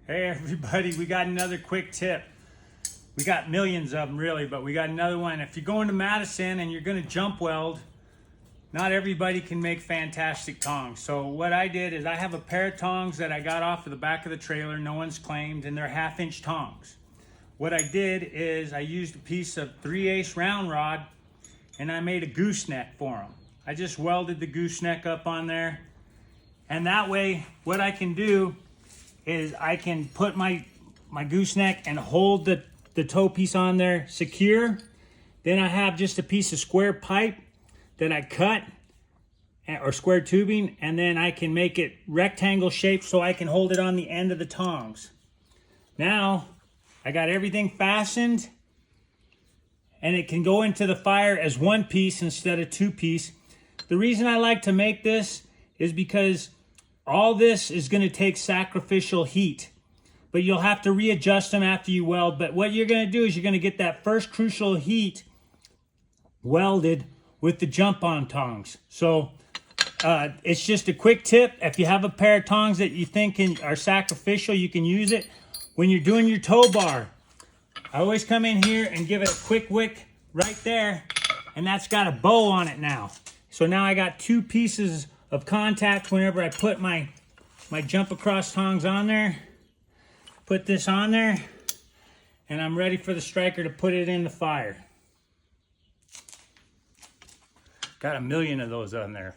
Hey everybody, we got another quick tip. We got millions of them really, but we got another one. If you're going to Madison and you're going to jump weld, not everybody can make fantastic tongs. So what I did is I have a pair of tongs that I got off of the back of the trailer, no one's claimed, and they're 1/2-inch tongs. What I did is I used a piece of 3/8 round rod and I made a gooseneck for them. I just welded the gooseneck up on there, and that way what I can do is I can put my gooseneck and hold the toe piece on there secure. Then I have just a piece of square pipe that I cut, or square tubing, and then I can make it rectangle shaped so I can hold it on the end of the tongs. Now I got everything fastened and it can go into the fire as one piece instead of two piece. The reason I like to make this is because all this is going to take sacrificial heat, but you'll have to readjust them after you weld. But what you're going to do is you're going to get that first crucial heat welded with the jump-on tongs. So it's just a quick tip. If you have a pair of tongs that you think are sacrificial, you can use it. When you're doing your tow bar, I always come in here and give it a quick wick right there, and that's got a bow on it now. So now I got two pieces of contact whenever I put my jump across tongs on there. Put this on there, and I'm ready for the striker to put it in the fire. Got a million of those on there.